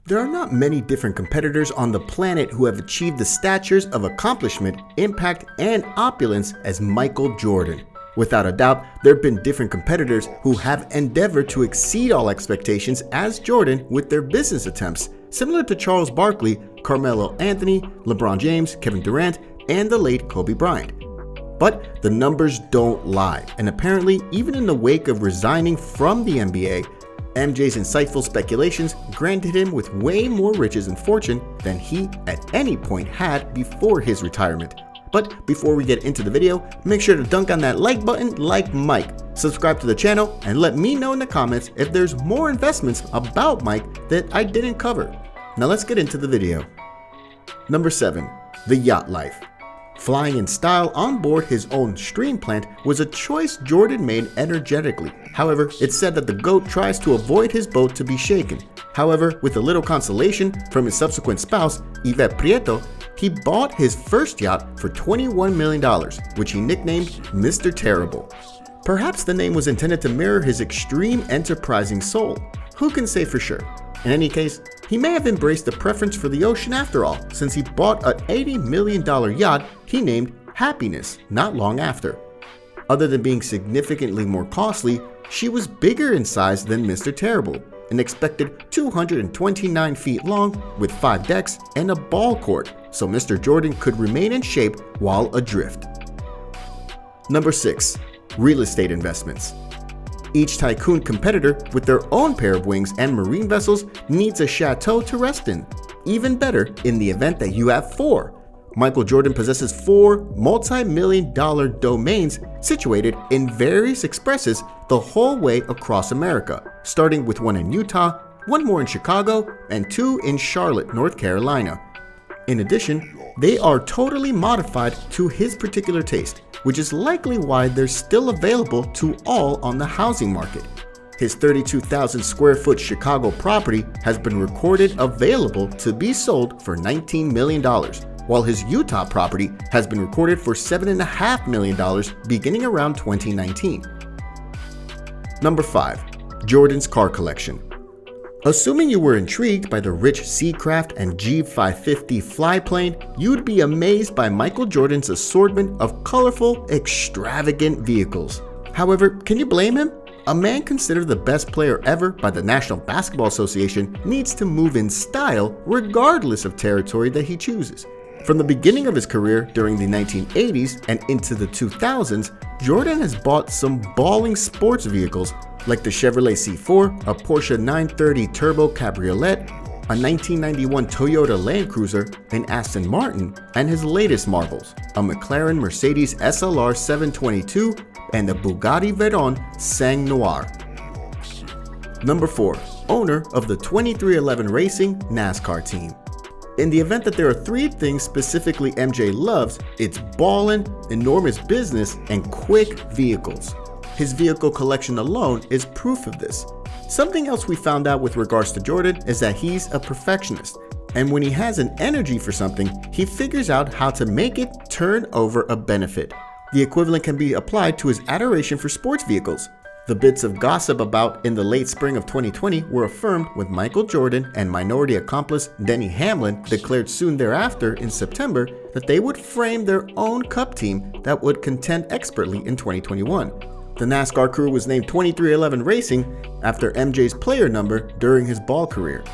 There are not many different competitors on the planet who have achieved the statures of accomplishment, impact, and opulence as Michael Jordan. Without a doubt, there have been different competitors who have endeavored to exceed all expectations as Jordan with their business attempts, similar to Charles Barkley, Carmelo Anthony, LeBron James, Kevin Durant, and the late Kobe Bryant. But the numbers don't lie, and apparently, even in the wake of resigning from the NBA, MJ's insightful speculations granted him with way more riches and fortune than he at any point had before his retirement. But before we get into the video, make sure to dunk on that like button like Mike, subscribe to the channel, and let me know in the comments if there's more investments about Mike that I didn't cover. Now let's get into the video. Number 7. The Yacht Life. Flying in style on board his own stream plant was a choice Jordan made energetically. However, it's said that the GOAT tries to avoid his boat to be shaken. However, with a little consolation from his subsequent spouse, Yvette Prieto, he bought his first yacht for $21 million, which he nicknamed Mr. Terrible. Perhaps the name was intended to mirror his extreme enterprising soul. Who can say for sure? In any case, he may have embraced the preference for the ocean after all, since he bought an $80 million yacht he named Happiness not long after. Other than being significantly more costly, she was bigger in size than Mr. Terrible, an expected 229 feet long with 5 decks and a ball court, so Mr. Jordan could remain in shape while adrift. Number 6. Real estate investments. Each tycoon competitor with their own pair of wings and marine vessels needs a chateau to rest in. Even better in the event that you have 4. Michael Jordan possesses 4 multi-million-dollar domains situated in various expresses the whole way across America, starting with one in Utah, one more in Chicago, and 2 in Charlotte, North Carolina. In addition, they are totally modified to his particular taste, which is likely why they're still available to all on the housing market. His 32,000 square foot Chicago property has been recorded available to be sold for $19 million, while his Utah property has been recorded for $7.5 million beginning around 2019. Number 5. Jordan's car collection. Assuming you were intrigued by the rich Seacraft and G550 flyplane, you'd be amazed by Michael Jordan's assortment of colorful, extravagant vehicles. However, can you blame him? A man considered the best player ever by the National Basketball Association needs to move in style regardless of territory that he chooses. From the beginning of his career during the 1980s and into the 2000s, Jordan has bought some balling sports vehicles like the Chevrolet C4, a Porsche 930 Turbo Cabriolet, a 1991 Toyota Land Cruiser, an Aston Martin, and his latest marvels, a McLaren Mercedes SLR 722 and a Bugatti Veyron Sang Noir. Number 4. Owner of the 2311 Racing NASCAR team. In the event that there are 3 things specifically MJ loves, it's ballin', enormous business, and quick vehicles. His vehicle collection alone is proof of this. Something else we found out with regards to Jordan is that he's a perfectionist, and when he has an energy for something, he figures out how to make it turn over a benefit. The equivalent can be applied to his adoration for sports vehicles. The bits of gossip about in the late spring of 2020 were affirmed with Michael Jordan and minority accomplice Denny Hamlin declared soon thereafter in September that they would frame their own cup team that would contend expertly in 2021. The NASCAR crew was named 2311 Racing after MJ's player number during his ball career.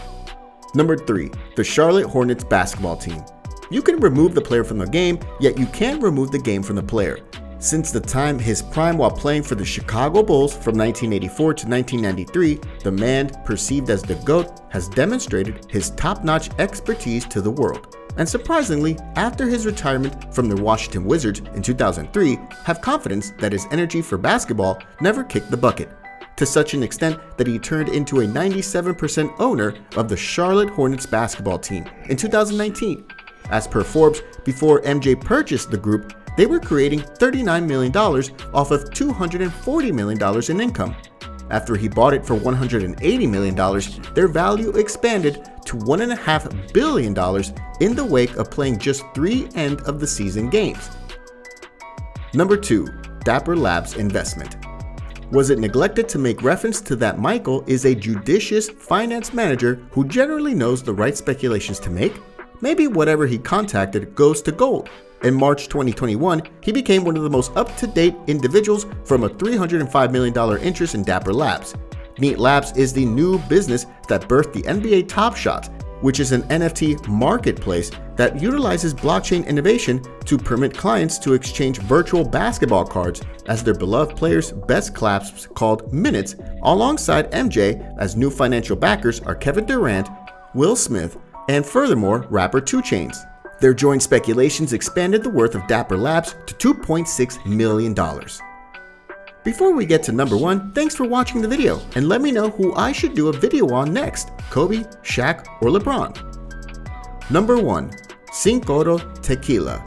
Number 3. The Charlotte Hornets basketball team. You can remove the player from the game, yet you can't remove the game from the player. Since the time his prime while playing for the Chicago Bulls from 1984 to 1993, the man, perceived as the GOAT, has demonstrated his top-notch expertise to the world. And surprisingly, after his retirement from the Washington Wizards in 2003, have confidence that his energy for basketball never kicked the bucket, to such an extent that he turned into a 97% owner of the Charlotte Hornets basketball team in 2019. As per Forbes, before MJ purchased the group, they were creating $39 million off of $240 million in income. After he bought it for $180 million, their value expanded to $1.5 billion in the wake of playing just 3 end-of-the-season games. Number 2. Dapper Labs investment. Was it neglected to make reference to that Michael is a judicious finance manager who generally knows the right speculations to make? Maybe whatever he contacted goes to gold. In March 2021, he became one of the most up-to-date individuals from a $305 million interest in Dapper Labs. Neat Labs is the new business that birthed the NBA Top Shot, which is an NFT marketplace that utilizes blockchain innovation to permit clients to exchange virtual basketball cards as their beloved players' best clasps called minutes, alongside MJ, as new financial backers are Kevin Durant, Will Smith, and furthermore rapper 2 Chainz. Their joint speculations expanded the worth of Dapper Labs to $2.6 million. Before we get to number 1, thanks for watching the video, and let me know who I should do a video on next, Kobe, Shaq, or LeBron. Number 1. Cincoro Tequila.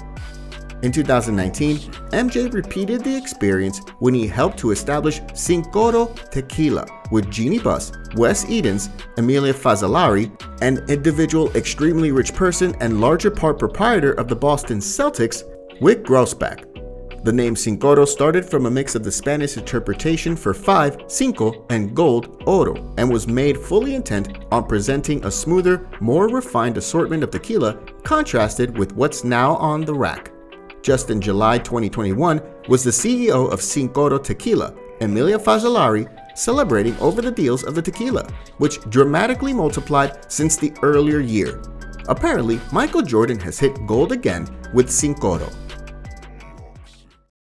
In 2019, MJ repeated the experience when he helped to establish Cincoro Tequila with Jeannie Buss, Wes Edens, Emilia Fazzolari, an individual extremely rich person and larger part proprietor of the Boston Celtics, Wyc Grousbeck. The name Cincoro started from a mix of the Spanish interpretation for 5, cinco, and gold, oro, and was made fully intent on presenting a smoother, more refined assortment of tequila contrasted with what's now on the rack. Just in July 2021 was the CEO of Cincoro Tequila, Emilia Fazzolari, celebrating over the deals of the tequila, which dramatically multiplied since the earlier year. Apparently, Michael Jordan has hit gold again with Cincoro.